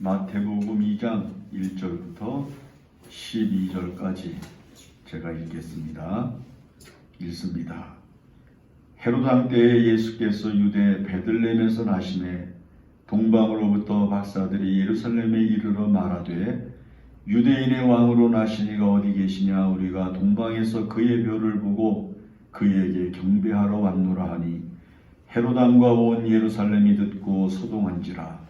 마태복음 2장 1절부터 12절까지 제가 읽겠습니다. 읽습니다. 헤롯 왕 때에 예수께서 유대 베들레헴에서 나시매 동방으로부터 박사들이 예루살렘에 이르러 말하되 유대인의 왕으로 나시니가 어디 계시냐? 우리가 동방에서 그의 별을 보고 그에게 경배하러 왔노라 하니 헤롯 왕과 온 예루살렘이 듣고 소동한지라.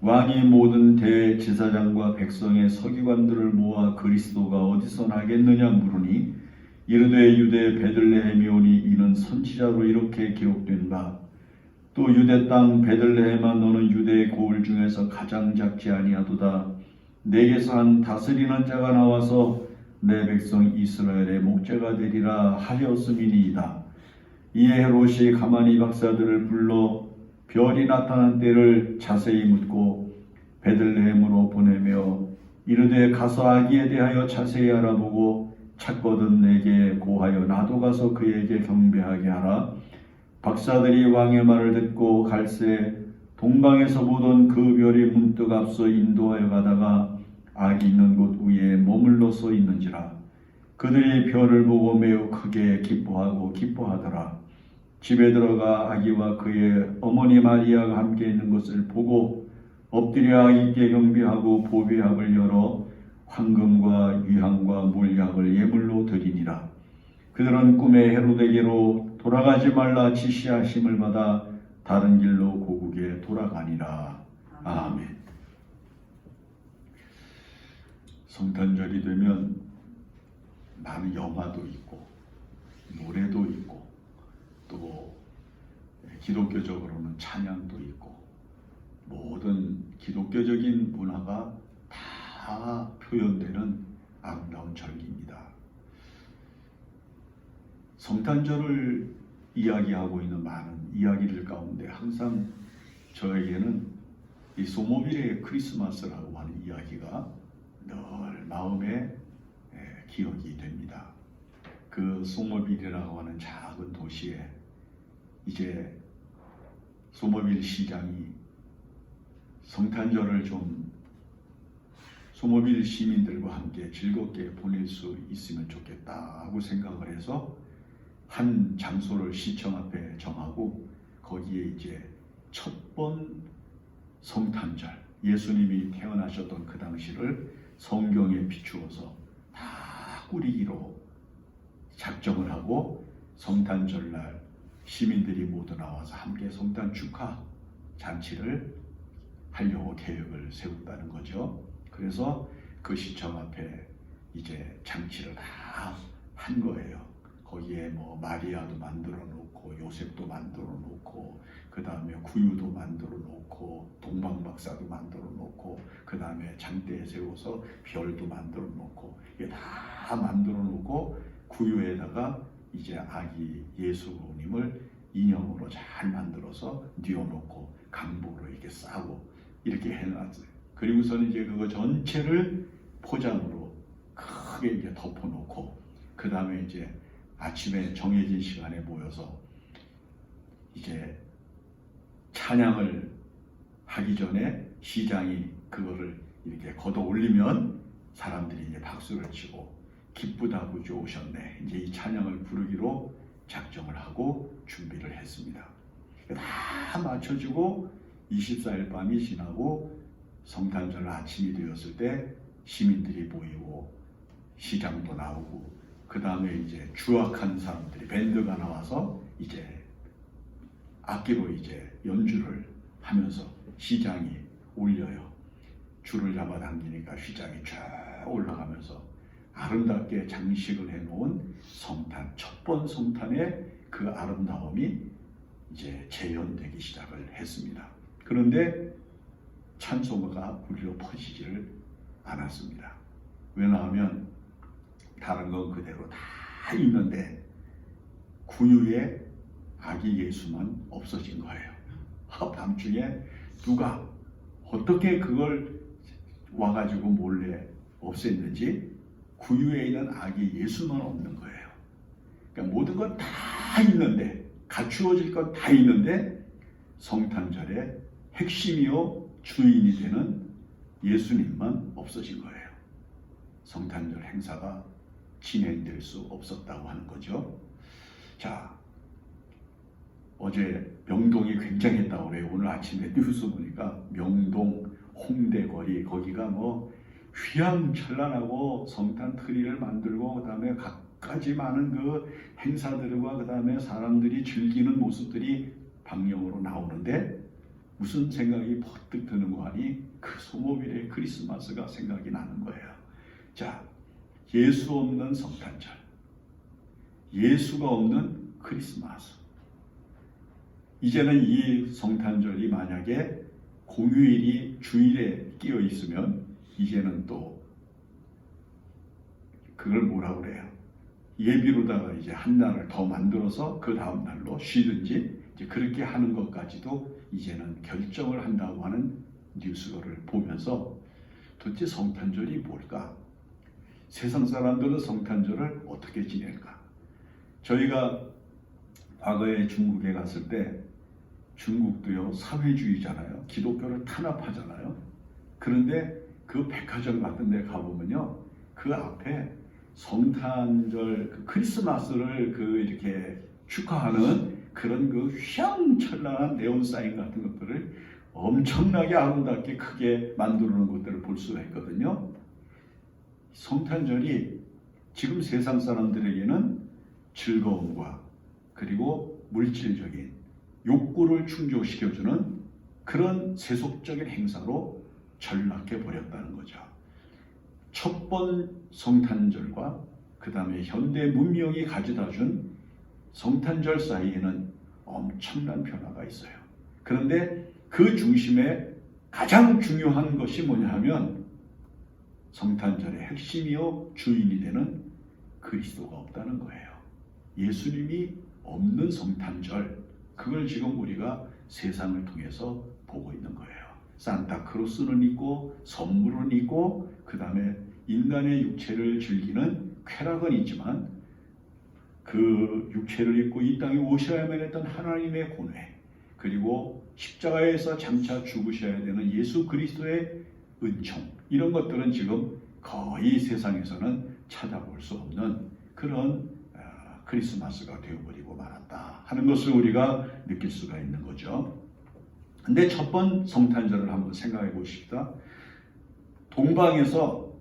왕이 모든 대제사장과 백성의 서기관들을 모아 그리스도가 어디서 나겠느냐 물으니 이르되 유대 베들레헴이오니 이는 선지자로 이렇게 기록된 바 또 유대 땅 베들레헴아 너는 유대의 고을 중에서 가장 작지 아니하도다. 내게서 한 다스리는 자가 나와서 내 백성 이스라엘의 목자가 되리라 하였음이니이다. 이에 헤롯이 가만히 박사들을 불러 별이 나타난 때를 자세히 묻고 베들레헴으로 보내며 이르되 가서 아기에 대하여 자세히 알아보고 찾거든 내게 고하여 나도 가서 그에게 경배하게 하라. 박사들이 왕의 말을 듣고 갈새 동방에서 보던 그 별이 문득 앞서 인도하여 가다가 아기 있는 곳 위에 머물러서 있는지라. 그들이 별을 보고 매우 크게 기뻐하더라. 집에 들어가 아기와 그의 어머니 마리아가 함께 있는 것을 보고 엎드려 아기께 경배하고 보배합을 열어 황금과 유향과 몰약을 예물로 드리니라. 그들은 꿈에 헤롯에게로 돌아가지 말라 지시하심을 받아 다른 길로 고국에 돌아가니라. 아멘. 성탄절이 되면 많은 영화도 있고 노래도 있고 또 기독교적으로는 찬양도 있고 모든 기독교적인 문화가 다 표현되는 아름다운 절기입니다. 성탄절을 이야기하고 있는 많은 이야기들 가운데 항상 저에게는 이 소모빌의 크리스마스라고 하는 이야기가 늘 마음에 기억이 됩니다. 그 소모빌이라고 하는 작은 도시에 이제 소모빌 시장이 성탄절을 좀 소모빌 시민들과 함께 즐겁게 보낼 수 있으면 좋겠다 하고 생각을 해서 한 장소를 시청 앞에 정하고 거기에 이제 첫 번 성탄절 예수님이 태어나셨던 그 당시를 성경에 비추어서 다 꾸리기로 작정을 하고 성탄절날 시민들이 모두 나와서 함께 성탄 축하 잔치를 하려고 계획을 세웠다는 거죠. 그래서 그 시청 앞에 이제 장치를 다 한 거예요. 거기에 뭐 마리아도 만들어 놓고 요셉도 만들어 놓고 그 다음에 구유도 만들어 놓고 동방박사도 만들어 놓고 그 다음에 장대에 세워서 별도 만들어 놓고 이게 다 만들어 놓고 구유에다가 이제 아기 예수님을 인형으로 잘 만들어서 뉘어놓고 강보로 이렇게 싸고 이렇게 해놨어요. 그리고서는 이제 그거 전체를 포장으로 크게 이제 덮어놓고 그 다음에 이제 아침에 정해진 시간에 모여서 이제 찬양을 하기 전에 시장이 그거를 이렇게 걷어 올리면 사람들이 이제 박수를 치고 기쁘다고 좋으셨네. 이제 이 찬양을 부르기로 작정을 하고 준비를 했습니다. 다 맞춰주고 24일 밤이 지나고 성탄절 아침이 되었을 때 시민들이 모이고 시장도 나오고 그 다음에 이제 주악한 사람들이 밴드가 나와서 이제 악기로 이제 연주를 하면서 시장이 울려요. 줄을 잡아당기니까 시장이 쫙 올라가면서 아름답게 장식을 해놓은 성탄, 첫 번 성탄의 그 아름다움이 이제 재현되기 시작을 했습니다. 그런데 찬송가가 울려 퍼지지를 않았습니다. 왜냐하면 다른 건 그대로 다 있는데 구유에 아기 예수만 없어진 거예요. 밤중에 누가 어떻게 그걸 와가지고 몰래 없앴는지 구유에 있는 아기 예수만 없는 거예요. 그러니까 모든 건 다 있는데 갖추어질 건 다 있는데 성탄절의 핵심이요 주인이 되는 예수님만 없어진 거예요. 성탄절 행사가 진행될 수 없었다고 하는 거죠. 자, 어제 명동이 굉장했다고 그래요. 오늘 아침에 뉴스 보니까 명동 홍대 거리, 거기가 뭐 휘황찬란하고 성탄 트리를 만들고 그다음에 갖가지 많은 그 행사들과 그다음에 사람들이 즐기는 모습들이 방영으로 나오는데 무슨 생각이 퍼뜩 드는 거 아니? 그 소모빌의 크리스마스가 생각이 나는 거예요. 자, 예수 없는 성탄절, 예수가 없는 크리스마스. 이제는 이 성탄절이 만약에 공휴일이 주일에 끼어 있으면 이제는 또 그걸 뭐라고 그래요? 예비로다가 이제 한 날을 더 만들어서 그 다음 날로 쉬든지 이제 그렇게 하는 것까지도 이제는 결정을 한다고 하는 뉴스를 보면서 도대체 성탄절이 뭘까? 세상 사람들은 성탄절을 어떻게 지낼까? 저희가 과거에 중국에 갔을 때 중국도요 사회주의잖아요. 기독교를 탄압하잖아요. 그런데 그 백화점 같은 데 가보면요 그 앞에 성탄절 그 크리스마스를 그 이렇게 축하하는 그런 그 휘황찬란한 네온 사인 같은 것들을 엄청나게 아름답게 크게 만들어 놓은 것들을 볼 수가 있거든요. 성탄절이 지금 세상 사람들에게는 즐거움과 그리고 물질적인 욕구를 충족시켜주는 그런 세속적인 행사로 전락해 버렸다는 거죠. 첫 번 성탄절과 그 다음에 현대 문명이 가져다준 성탄절 사이에는 엄청난 변화가 있어요. 그런데 그 중심에 가장 중요한 것이 뭐냐 하면 성탄절의 핵심이요 주인이 되는 그리스도가 없다는 거예요. 예수님이 없는 성탄절, 그걸 지금 우리가 세상을 통해서 보고 있는 거예요. 산타크로스는 있고 선물은 있고 그 다음에 인간의 육체를 즐기는 쾌락은 있지만 그 육체를 입고 이 땅에 오셔야만 했던 하나님의 고뇌, 그리고 십자가에서 장차 죽으셔야 되는 예수 그리스도의 은총, 이런 것들은 지금 거의 세상에서는 찾아볼 수 없는 그런 크리스마스가 되어버리고 말았다 하는 것을 우리가 느낄 수가 있는 거죠. 근데 첫 번 성탄절을 한번 생각해 보십시다. 동방에서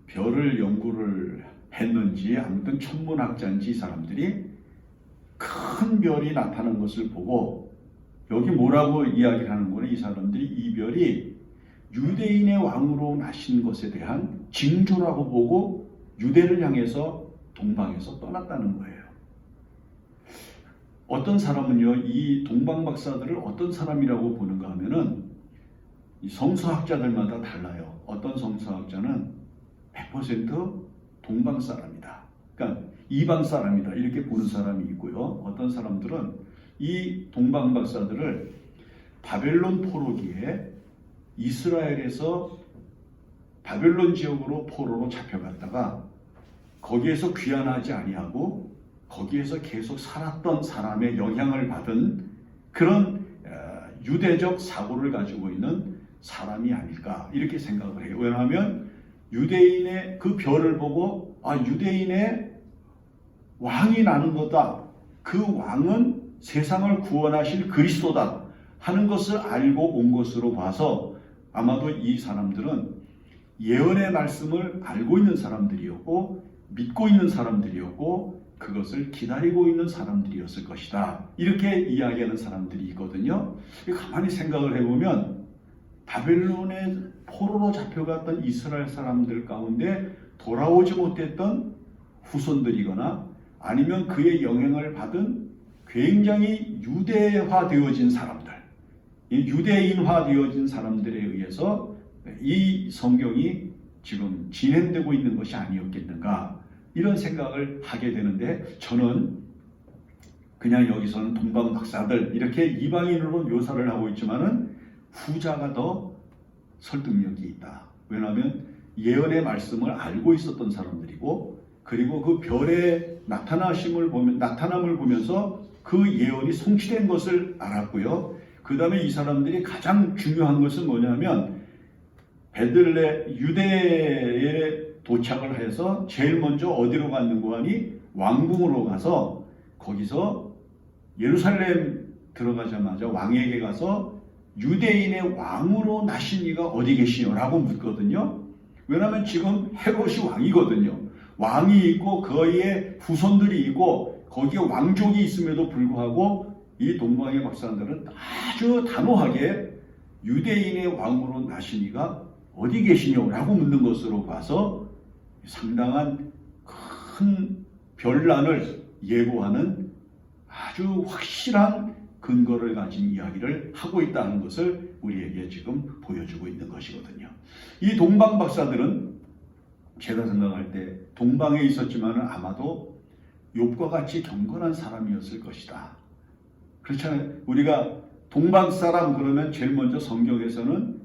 별을 연구를 했는지 아무튼 천문학자인지 이 사람들이 큰 별이 나타난 것을 보고 여기 뭐라고 이야기를 하는 거는 이 사람들이 이 별이 유대인의 왕으로 나신 것에 대한 징조라고 보고 유대를 향해서 동방에서 떠났다는 거예요. 어떤 사람은요, 이 동방 박사들을 어떤 사람이라고 보는가 하면은 이 성서학자들마다 달라요. 어떤 성서학자는 100% 동방 사람이다. 그러니까 이방 사람이다. 이렇게 보는 사람이 있고요. 어떤 사람들은 이 동방 박사들을 바벨론 포로기에 이스라엘에서 바벨론 지역으로 포로로 잡혀갔다가 거기에서 귀환하지 아니하고 거기에서 계속 살았던 사람의 영향을 받은 그런 유대적 사고를 가지고 있는 사람이 아닐까 이렇게 생각을 해요. 왜냐하면 유대인의 그 별을 보고 유대인의 왕이 나는 거다. 그 왕은 세상을 구원하실 그리스도다 하는 것을 알고 온 것으로 봐서 아마도 이 사람들은 예언의 말씀을 알고 있는 사람들이었고 믿고 있는 사람들이었고 그것을 기다리고 있는 사람들이었을 것이다. 이렇게 이야기하는 사람들이 있거든요. 가만히 생각을 해보면 바벨론의 포로로 잡혀갔던 이스라엘 사람들 가운데 돌아오지 못했던 후손들이거나 아니면 그의 영향을 받은 굉장히 유대화되어진 사람들, 유대인화되어진 사람들에 의해서 이 성경이 지금 진행되고 있는 것이 아니었겠는가 이런 생각을 하게 되는데 저는 그냥 여기서는 동방 박사들 이렇게 이방인으로 묘사를 하고 있지만은 후자가 더 설득력이 있다. 왜냐하면 예언의 말씀을 알고 있었던 사람들이고 그리고 그 별의 나타남을 보면서 그 예언이 성취된 것을 알았고요. 그 다음에 이 사람들이 가장 중요한 것은 뭐냐면 유대에 도착을 해서 제일 먼저 어디로 갔는고 하니 왕궁으로 가서 거기서 예루살렘 들어가자마자 왕에게 가서 유대인의 왕으로 나신 이가 어디 계시냐라고 묻거든요. 왜냐하면 지금 헤롯이 왕이거든요. 왕이 있고 그의 후손들이 있고 거기에 왕족이 있음에도 불구하고 이 동방의 박사들은 아주 단호하게 유대인의 왕으로 나신 이가 어디 계시냐라고 묻는 것으로 봐서 상당한 큰 변란을 예고하는 아주 확실한 근거를 가진 이야기를 하고 있다는 것을 우리에게 지금 보여주고 있는 것이거든요. 이 동방 박사들은 제가 생각할 때 동방에 있었지만 아마도 욥과 같이 경건한 사람이었을 것이다. 그렇잖아요. 우리가 동방 사람 그러면 제일 먼저 성경에서는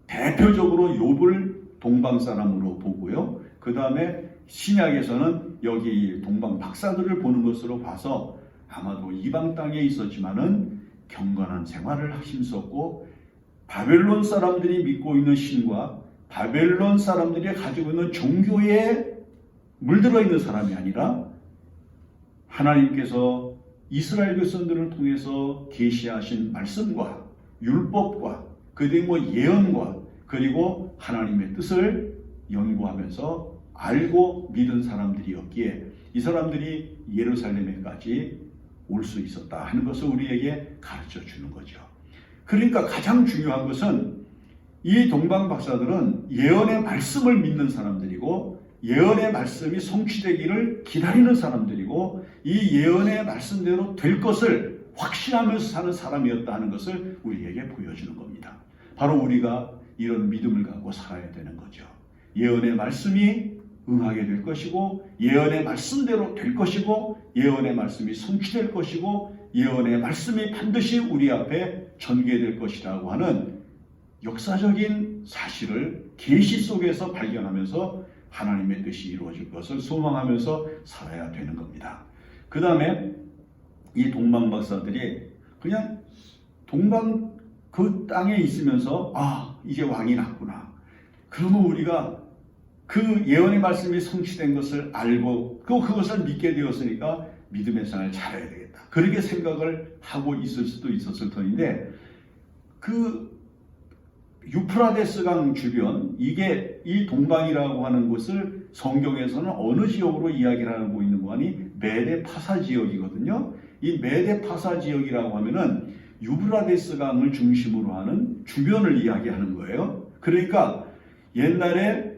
대표적으로 욥을 동방 사람으로 보고요. 그 다음에 신약에서는 여기 동방 박사들을 보는 것으로 봐서 아마도 이방 땅에 있었지만은 경건한 생활을 힘썼고 바벨론 사람들이 믿고 있는 신과 바벨론 사람들이 가지고 있는 종교에 물들어 있는 사람이 아니라 하나님께서 이스라엘 백성들을 통해서 계시하신 말씀과 율법과 그뒤 예언과 그리고 하나님의 뜻을 연구하면서 알고 믿은 사람들이었기에 이 사람들이 예루살렘에까지 올 수 있었다 하는 것을 우리에게 가르쳐 주는 거죠. 그러니까 가장 중요한 것은 이 동방 박사들은 예언의 말씀을 믿는 사람들이고 예언의 말씀이 성취되기를 기다리는 사람들이고 이 예언의 말씀대로 될 것을 확신하면서 사는 사람이었다는 것을 우리에게 보여주는 겁니다. 바로 우리가 이런 믿음을 갖고 살아야 되는 거죠. 예언의 말씀이 응하게 될 것이고 예언의 말씀대로 될 것이고 예언의 말씀이 성취될 것이고 예언의 말씀이 반드시 우리 앞에 전개될 것이라고 하는 역사적인 사실을 계시 속에서 발견하면서 하나님의 뜻이 이루어질 것을 소망하면서 살아야 되는 겁니다. 그 다음에 이 동방 박사들이 그냥 동방 그 땅에 있으면서 이제 왕이 났구나. 그러면 우리가 그 예언의 말씀이 성취된 것을 알고 또 그것을 믿게 되었으니까 믿음의 생활을 잘해야 되겠다. 그렇게 생각을 하고 있을 수도 있었을 터인데 그 유프라데스 강 주변 이게 이 동방이라고 하는 곳을 성경에서는 어느 지역으로 이야기를 하고 있는 거 아니 메데 파사 지역이거든요. 이 메데 파사 지역이라고 하면은 유프라데스 강을 중심으로 하는 주변을 이야기하는 거예요. 그러니까 옛날에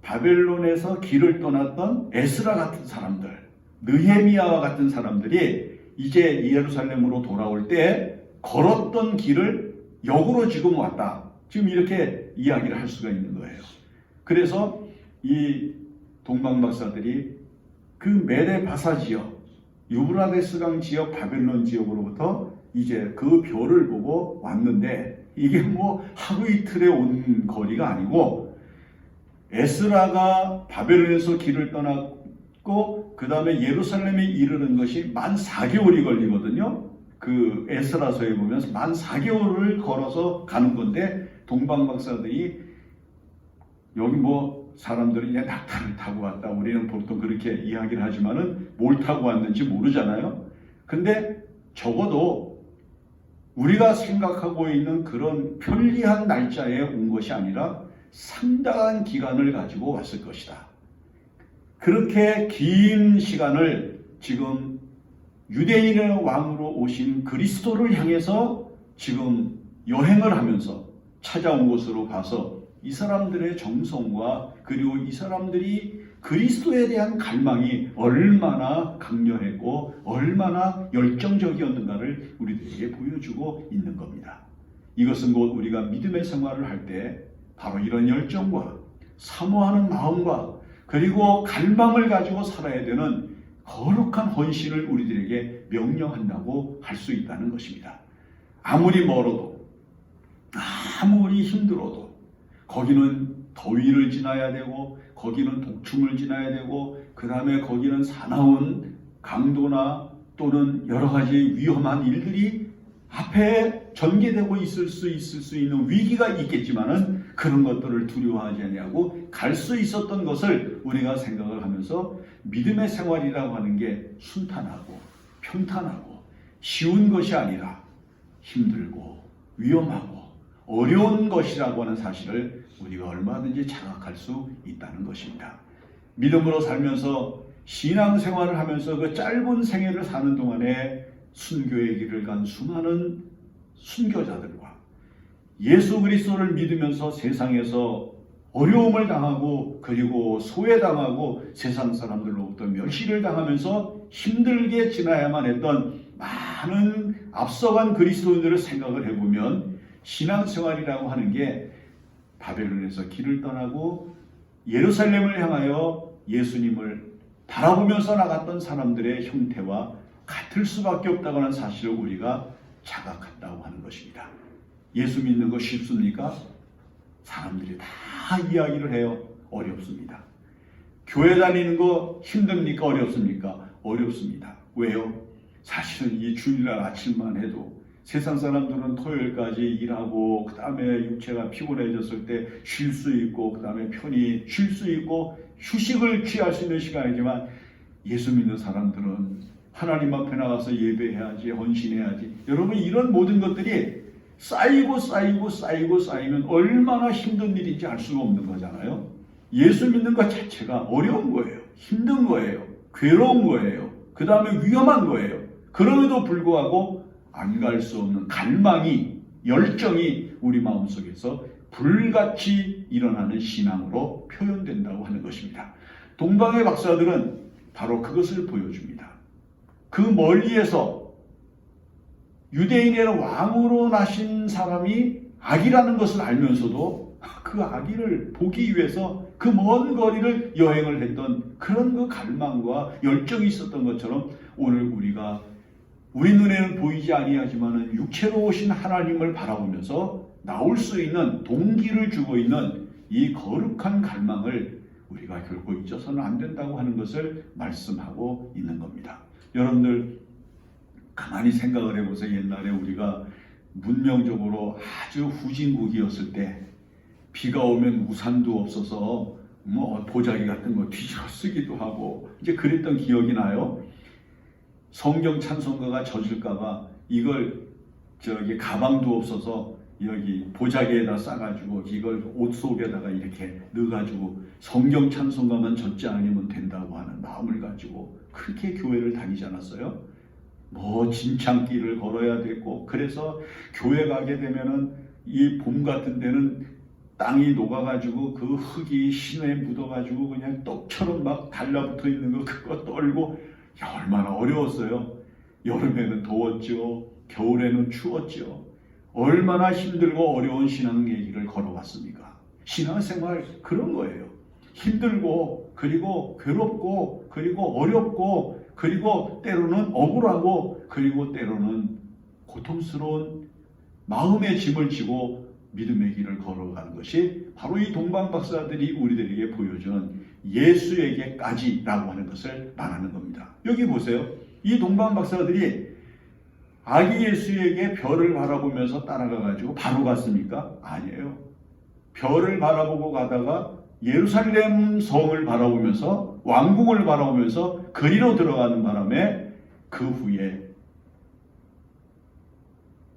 바벨론에서 길을 떠났던 에스라 같은 사람들, 느헤미야와 같은 사람들이 이제 예루살렘으로 돌아올 때 걸었던 길을 역으로 지금 왔다. 지금 이렇게 이야기를 할 수가 있는 거예요. 그래서 이 동방 박사들이 그 메데 바사 지역, 유브라데스 강 지역, 바벨론 지역으로부터 이제 그 별을 보고 왔는데 이게 하루 이틀에 온 거리가 아니고 에스라가 바벨론에서 길을 떠났고 그 다음에 예루살렘에 이르는 것이 만 4개월이 걸리거든요. 그 에스라서에 보면 만 4개월을 걸어서 가는 건데 동방 박사들이 여기 사람들이 이제 낙타를 타고 왔다. 우리는 보통 그렇게 이야기를 하지만은 뭘 타고 왔는지 모르잖아요. 근데 적어도 우리가 생각하고 있는 그런 편리한 날짜에 온 것이 아니라 상당한 기간을 가지고 왔을 것이다. 그렇게 긴 시간을 지금 유대인의 왕으로 오신 그리스도를 향해서 지금 여행을 하면서 찾아온 것으로 봐서 이 사람들의 정성과 그리고 이 사람들이 그리스도에 대한 갈망이 얼마나 강렬했고 얼마나 열정적이었는가를 우리들에게 보여주고 있는 겁니다. 이것은 곧 우리가 믿음의 생활을 할 때 바로 이런 열정과 사모하는 마음과 그리고 갈망을 가지고 살아야 되는 거룩한 헌신을 우리들에게 명령한다고 할 수 있다는 것입니다. 아무리 멀어도 아무리 힘들어도 거기는 더위를 지나야 되고 거기는 독충을 지나야 되고 그 다음에 거기는 사나운 강도나 또는 여러 가지 위험한 일들이 앞에 전개되고 있을 수 있는 위기가 있겠지만은 그런 것들을 두려워하지 아니하고 갈 수 있었던 것을 우리가 생각을 하면서 믿음의 생활이라고 하는 게 순탄하고 평탄하고 쉬운 것이 아니라 힘들고 위험하고 어려운 것이라고 하는 사실을 우리가 얼마든지 자각할 수 있다는 것입니다. 믿음으로 살면서 신앙생활을 하면서 그 짧은 생애를 사는 동안에 순교의 길을 간 수많은 순교자들과 예수 그리스도를 믿으면서 세상에서 어려움을 당하고 그리고 소외당하고 세상 사람들로부터 멸시를 당하면서 힘들게 지나야만 했던 많은 앞서간 그리스도인들을 생각을 해보면 신앙생활이라고 하는 게 바벨론에서 길을 떠나고 예루살렘을 향하여 예수님을 바라보면서 나갔던 사람들의 형태와 같을 수밖에 없다고 하는 사실을 우리가 자각한다고 하는 것입니다. 예수 믿는 거 쉽습니까? 사람들이 다 이야기를 해요. 어렵습니다. 교회 다니는 거 힘듭니까? 어렵습니까? 어렵습니다. 왜요? 사실은 이 주일날 아침만 해도 세상 사람들은 토요일까지 일하고 그 다음에 육체가 피곤해졌을 때 쉴 수 있고 그 다음에 편히 쉴 수 있고 휴식을 취할 수 있는 시간이지만 예수 믿는 사람들은 하나님 앞에 나가서 예배해야지 헌신해야지. 여러분 이런 모든 것들이 쌓이면 얼마나 힘든 일인지 알 수가 없는 거잖아요. 예수 믿는 것 자체가 어려운 거예요. 힘든 거예요. 괴로운 거예요. 그 다음에 위험한 거예요. 그럼에도 불구하고 안 갈 수 없는 갈망이, 열정이 우리 마음속에서 불같이 일어나는 신앙으로 표현된다고 하는 것입니다. 동방의 박사들은 바로 그것을 보여줍니다. 그 멀리에서 유대인의 왕으로 나신 사람이 악이라는 것을 알면서도 그 악의를 보기 위해서 그 먼 거리를 여행을 했던 그런 그 갈망과 열정이 있었던 것처럼 오늘 우리가 우리 눈에는 보이지 아니하지만은 육체로 오신 하나님을 바라보면서 나올 수 있는 동기를 주고 있는 이 거룩한 갈망을 우리가 결코 잊어서는 안 된다고 하는 것을 말씀하고 있는 겁니다. 여러분들 가만히 생각을 해보세요. 옛날에 우리가 문명적으로 아주 후진국이었을 때 비가 오면 우산도 없어서 보자기 같은 거 뒤집어 쓰기도 하고 이제 그랬던 기억이 나요. 성경 찬송가가 젖을까봐 이걸 가방도 없어서 여기 보자기에다 싸가지고 이걸 옷 속에다가 이렇게 넣어가지고 성경 찬송가만 젖지 않으면 된다고 하는 마음을 가지고 그렇게 교회를 다니지 않았어요? 진창길을 걸어야 되고 그래서 교회 가게 되면은 이 봄 같은 데는 땅이 녹아가지고 그 흙이 신에 묻어가지고 그냥 떡처럼 막 달라붙어 있는 거 그거 떨고 얼마나 어려웠어요. 여름에는 더웠죠. 겨울에는 추웠죠. 얼마나 힘들고 어려운 신앙의 길을 걸어왔습니까? 신앙생활 그런 거예요. 힘들고 그리고 괴롭고 그리고 어렵고 그리고 때로는 억울하고 그리고 때로는 고통스러운 마음의 짐을 지고 믿음의 길을 걸어가는 것이 바로 이 동방 박사들이 우리들에게 보여주는 예수에게까지라고 하는 것을 말하는 겁니다. 여기 보세요. 이 동방 박사들이 아기 예수에게 별을 바라보면서 따라가가지고 바로 갔습니까? 아니에요. 별을 바라보고 가다가 예루살렘 성을 바라보면서 왕궁을 바라보면서 그리로 들어가는 바람에 그 후에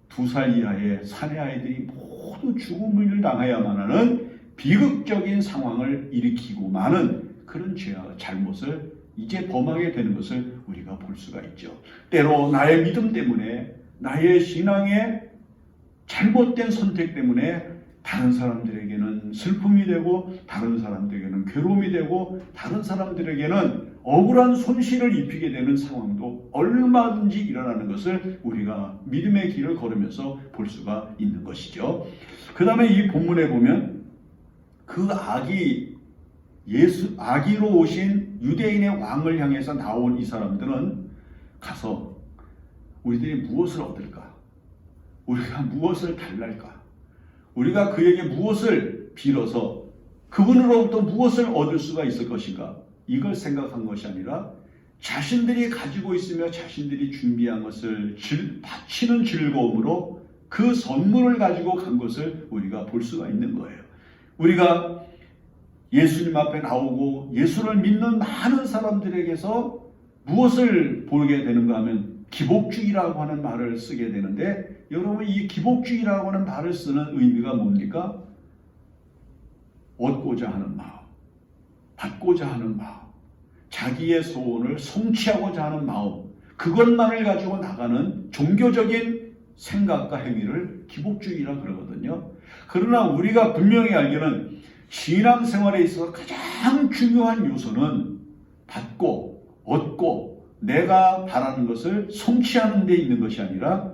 2살 이하의 사내 아이들이 모두 죽음을 당해야만 하는 비극적인 상황을 일으키고 많은 그런 죄와 잘못을 이제 범하게 되는 것을 우리가 볼 수가 있죠. 때로 나의 믿음 때문에 나의 신앙의 잘못된 선택 때문에 다른 사람들에게는 슬픔이 되고 다른 사람들에게는 괴로움이 되고 다른 사람들에게는 억울한 손실을 입히게 되는 상황도 얼마든지 일어나는 것을 우리가 믿음의 길을 걸으면서 볼 수가 있는 것이죠. 그 다음에 이 본문에 보면 그 아기로 오신 유대인의 왕을 향해서 나온 이 사람들은 가서 우리들이 무엇을 얻을까? 우리가 무엇을 달랄까? 우리가 그에게 무엇을 빌어서 그분으로부터 무엇을 얻을 수가 있을 것인가? 이걸 생각한 것이 아니라 자신들이 가지고 있으며 자신들이 준비한 것을 바치는 즐거움으로 그 선물을 가지고 간 것을 우리가 볼 수가 있는 거예요. 우리가 예수님 앞에 나오고 예수를 믿는 많은 사람들에게서 무엇을 보게 되는가 하면 기복주의라고 하는 말을 쓰게 되는데, 여러분 이 기복주의라고 하는 말을 쓰는 의미가 뭡니까? 얻고자 하는 마음, 받고자 하는 마음, 자기의 소원을 성취하고자 하는 마음, 그것만을 가지고 나가는 종교적인 생각과 행위를 기복주의라 그러거든요. 그러나 우리가 분명히 알기는 신앙생활에 있어서 가장 중요한 요소는 받고 얻고 내가 바라는 것을 성취하는 데 있는 것이 아니라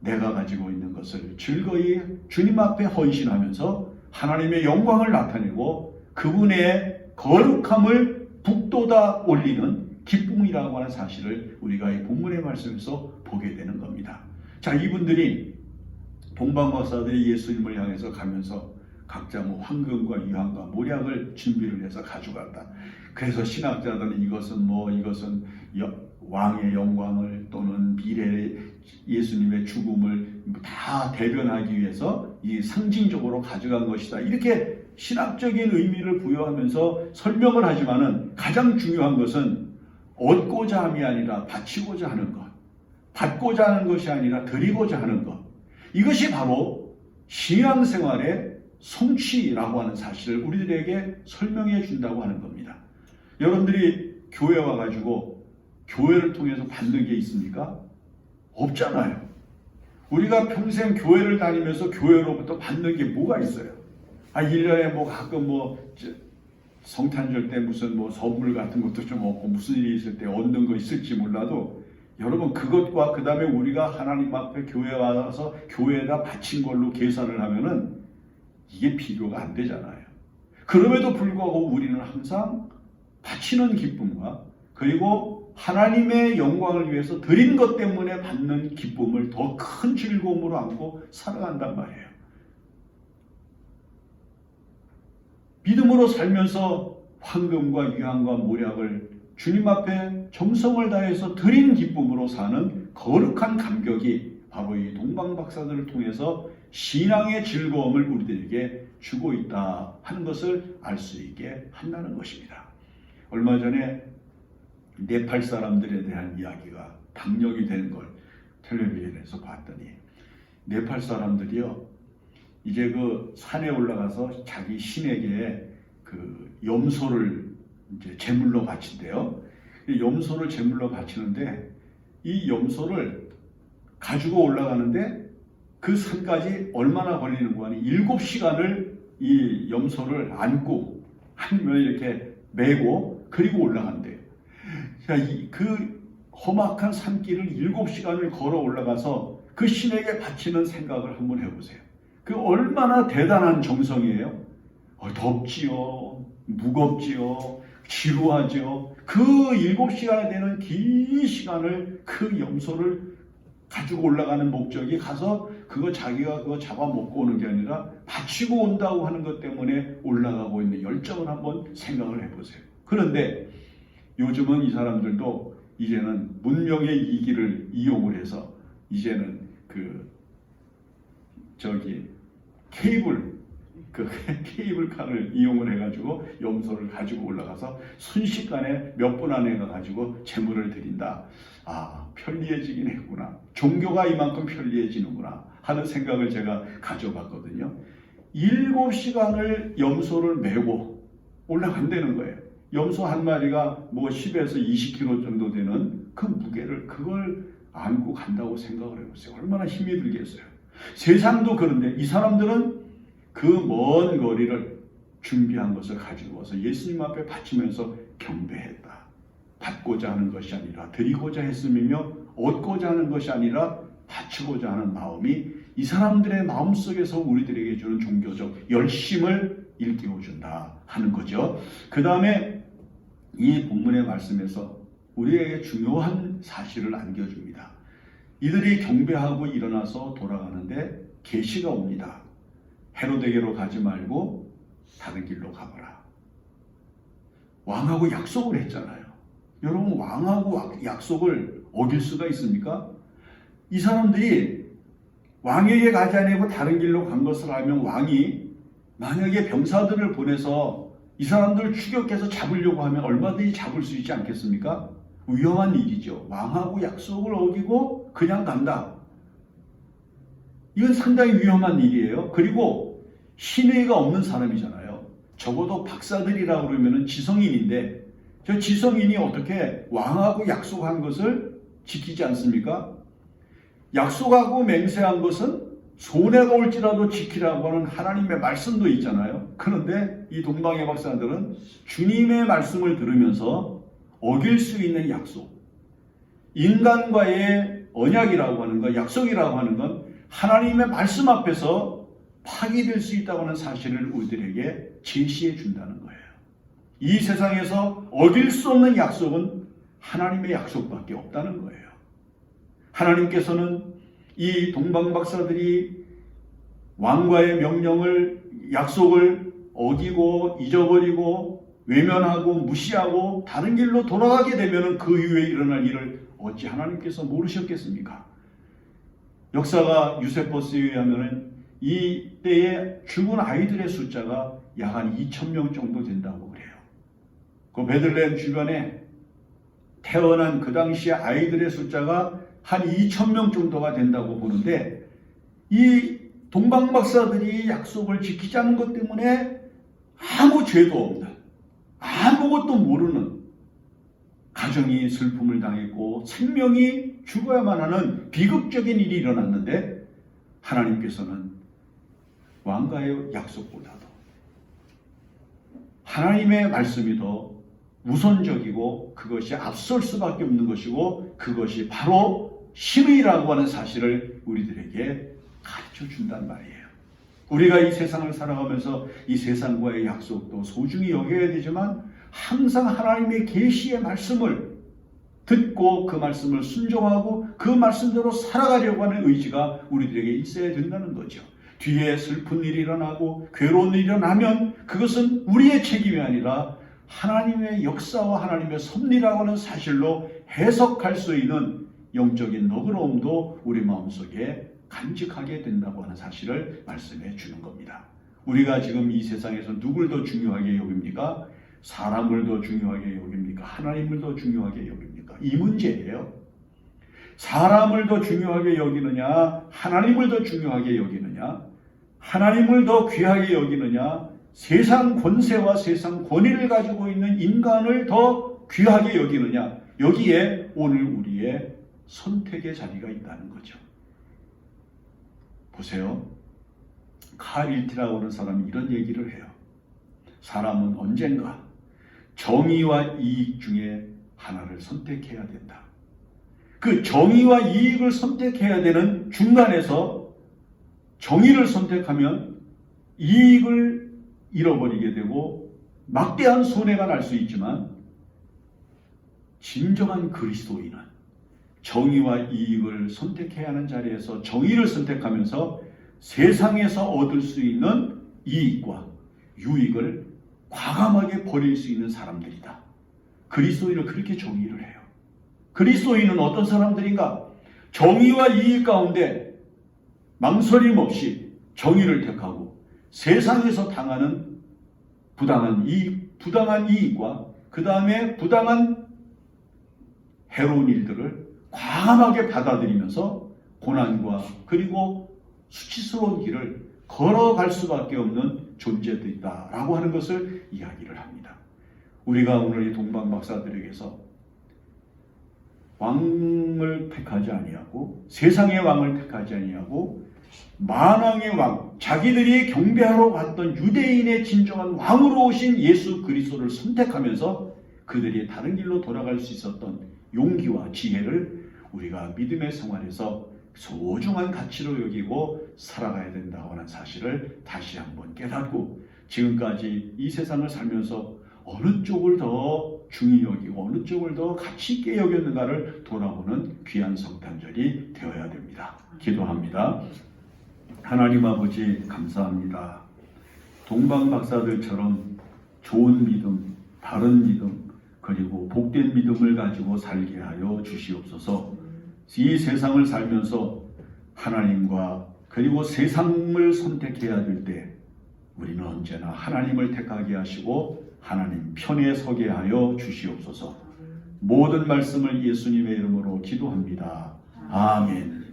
내가 가지고 있는 것을 즐거이 주님 앞에 헌신하면서 하나님의 영광을 나타내고 그분의 거룩함을 북돋아 올리는 기쁨이라고 하는 사실을 우리가 이 본문의 말씀에서 보게 되는 겁니다. 자, 이분들이 동방박사들이 예수님을 향해서 가면서 각자 뭐 황금과 유황과 모략을 준비를 해서 가져갔다. 그래서 신학자들은 이것은 왕의 영광을 또는 미래의 예수님의 죽음을 다 대변하기 위해서 이 상징적으로 가져간 것이다. 이렇게 신학적인 의미를 부여하면서 설명을 하지만은 가장 중요한 것은 얻고자 함이 아니라 바치고자 하는 것, 받고자 하는 것이 아니라 드리고자 하는 것. 이것이 바로 신앙생활의 성취라고 하는 사실을 우리들에게 설명해 준다고 하는 겁니다. 여러분들이 교회 와가지고 교회를 통해서 받는 게 있습니까? 없잖아요. 우리가 평생 교회를 다니면서 교회로부터 받는 게 뭐가 있어요? 1년에 가끔 성탄절 때 무슨 선물 같은 것도 좀 얻고 무슨 일이 있을 때 얻는 거 있을지 몰라도, 여러분 그것과 그 다음에 우리가 하나님 앞에 교회에 와서 교회에다 바친 걸로 계산을 하면은 이게 비교가 안 되잖아요. 그럼에도 불구하고 우리는 항상 바치는 기쁨과 그리고 하나님의 영광을 위해서 드린 것 때문에 받는 기쁨을 더 큰 즐거움으로 안고 살아간단 말이에요. 믿음으로 살면서 황금과 유황과 모략을 주님 앞에 정성을 다해서 드린 기쁨으로 사는 거룩한 감격이 바로 이 동방박사들을 통해서 신앙의 즐거움을 우리들에게 주고 있다 하는 것을 알 수 있게 한다는 것입니다. 얼마 전에 네팔 사람들에 대한 이야기가 당력이 되는 걸 텔레비전에서 봤더니, 네팔 사람들이요 이제 그 산에 올라가서 자기 신에게 그 염소를 이제 제물로 바친대요. 염소를 제물로 바치는데 이 염소를 가지고 올라가는데 그 산까지 얼마나 걸리는 거 아니? 7시간을 이 염소를 안고 아니면 이렇게 메고 그리고 올라간대요. 자, 그 험악한 산길을 7시간을 걸어 올라가서 그 신에게 바치는 생각을 한번 해보세요. 그 얼마나 대단한 정성이에요. 덥지요, 무겁지요, 지루하지요. 그 7시간에 되는 긴 시간을 그 염소를 가지고 올라가는 목적이 가서 자기가 그거 잡아먹고 오는 게 아니라 바치고 온다고 하는 것 때문에 올라가고 있는 열정을 한번 생각을 해보세요. 그런데 요즘은 이 사람들도 이제는 문명의 이기를 이용을 해서 이제는 케이블카를 이용을 해가지고 염소를 가지고 올라가서 순식간에 몇 분 안에 가가지고 제물을 드린다. 편리해지긴 했구나. 종교가 이만큼 편리해지는구나 하는 생각을 제가 가져봤거든요. 7시간을 염소를 메고 올라간다는 거예요. 염소 한 마리가 10에서 20kg 정도 되는 그 무게를 그걸 안고 간다고 생각을 해보세요. 얼마나 힘이 들겠어요. 세상도 그런데 이 사람들은 그 먼 거리를 준비한 것을 가지고 와서 예수님 앞에 바치면서 경배했다. 받고자 하는 것이 아니라 드리고자 했음이며 얻고자 하는 것이 아니라 바치고자 하는 마음이 이 사람들의 마음속에서 우리들에게 주는 종교적 열심을 일깨워준다 하는 거죠. 그 다음에 이 본문의 말씀에서 우리에게 중요한 사실을 안겨줍니다. 이들이 경배하고 일어나서 돌아가는데 계시가 옵니다. 헤로데게로 가지 말고 다른 길로 가거라. 왕하고 약속을 했잖아요. 여러분, 왕하고 약속을 어길 수가 있습니까? 이 사람들이 왕에게 가지 아니하고 다른 길로 간 것을 알면 왕이 만약에 병사들을 보내서 이 사람들을 추격해서 잡으려고 하면 얼마든지 잡을 수 있지 않겠습니까? 위험한 일이죠. 왕하고 약속을 어기고 그냥 간다. 이건 상당히 위험한 일이에요. 그리고 신의가 없는 사람이잖아요. 적어도 박사들이라고 그러면 지성인인데 저 지성인이 어떻게 왕하고 약속한 것을 지키지 않습니까? 약속하고 맹세한 것은 손해가 올지라도 지키라고 하는 하나님의 말씀도 있잖아요. 그런데 이 동방의 박사들은 주님의 말씀을 들으면서 어길 수 있는 약속, 인간과의 언약이라고 하는 것, 약속이라고 하는 건 하나님의 말씀 앞에서 파기될 수 있다고 하는 사실을 우리들에게 제시해 준다는 거예요. 이 세상에서 어길 수 없는 약속은 하나님의 약속밖에 없다는 거예요. 하나님께서는 이 동방 박사들이 왕과의 명령을, 약속을 어기고 잊어버리고 외면하고 무시하고 다른 길로 돌아가게 되면 그 이후에 일어날 일을 어찌 하나님께서 모르셨겠습니까? 역사가 유세퍼스에 의하면 이 때에 죽은 아이들의 숫자가 약 한 2,000명 정도 된다고 그래요. 그 베들레헴 주변에 태어난 그 당시에 아이들의 숫자가 한 2,000명 정도가 된다고 보는데 이 동방 박사들이 약속을 지키지 않은 것 때문에 아무 죄도 없는, 아무것도 모르는 가정이 슬픔을 당했고 생명이 죽어야만 하는 비극적인 일이 일어났는데 하나님께서는 왕과의 약속보다도 하나님의 말씀이 더 우선적이고 그것이 앞설 수밖에 없는 것이고 그것이 바로 신의라고 하는 사실을 우리들에게 가르쳐 준단 말이에요. 우리가 이 세상을 살아가면서 이 세상과의 약속도 소중히 여겨야 되지만 항상 하나님의 계시의 말씀을 듣고 그 말씀을 순종하고 그 말씀대로 살아가려고 하는 의지가 우리들에게 있어야 된다는 거죠. 뒤에 슬픈 일이 일어나고 괴로운 일이 일어나면 그것은 우리의 책임이 아니라 하나님의 역사와 하나님의 섭리라고 하는 사실로 해석할 수 있는 영적인 너그러움도 우리 마음속에 간직하게 된다고 하는 사실을 말씀해 주는 겁니다. 우리가 지금 이 세상에서 누굴 더 중요하게 여깁니까? 사람을 더 중요하게 여깁니까? 하나님을 더 중요하게 여깁니까? 이 문제예요. 사람을 더 중요하게 여기느냐? 하나님을 더 중요하게 여기느냐? 하나님을 더 귀하게 여기느냐? 세상 권세와 세상 권위를 가지고 있는 인간을 더 귀하게 여기느냐? 여기에 오늘 우리의 선택의 자리가 있다는 거죠. 보세요. 칼 일티라고 하는 사람이 이런 얘기를 해요. 사람은 언젠가 정의와 이익 중에 하나를 선택해야 된다. 그 정의와 이익을 선택해야 되는 중간에서 정의를 선택하면 이익을 잃어버리게 되고 막대한 손해가 날 수 있지만 진정한 그리스도인은 정의와 이익을 선택해야 하는 자리에서 정의를 선택하면서 세상에서 얻을 수 있는 이익과 유익을 과감하게 버릴 수 있는 사람들이다. 그리스도인은 그렇게 정의를 해요. 그리스도인은 어떤 사람들인가? 정의와 이익 가운데 망설임 없이 정의를 택하고 세상에서 당하는 부당한 이익과 그 다음에 부당한 해로운 일들을 과감하게 받아들이면서 고난과 그리고 수치스러운 길을 걸어갈 수밖에 없는 존재들이다라고 하는 것을 이야기를 합니다. 우리가 오늘 이 동방 박사들에게서 왕을 택하지 아니하고 세상의 왕을 택하지 아니하고 만왕의 왕, 자기들이 경배하러 갔던 유대인의 진정한 왕으로 오신 예수 그리스도를 선택하면서 그들이 다른 길로 돌아갈 수 있었던 용기와 지혜를 우리가 믿음의 생활에서 소중한 가치로 여기고 살아가야 된다고 하는 사실을 다시 한번 깨닫고 지금까지 이 세상을 살면서 어느 쪽을 더 중히 여기고 어느 쪽을 더 가치 있게 여겼는가를 돌아보는 귀한 성탄절이 되어야 됩니다. 기도합니다. 하나님 아버지 감사합니다. 동방 박사들처럼 좋은 믿음, 바른 믿음, 그리고 복된 믿음을 가지고 살게 하여 주시옵소서. 이 세상을 살면서 하나님과 그리고 세상을 선택해야 될 때 우리는 언제나 하나님을 택하게 하시고 하나님 편에 서게 하여 주시옵소서. 모든 말씀을 예수님의 이름으로 기도합니다. 아멘.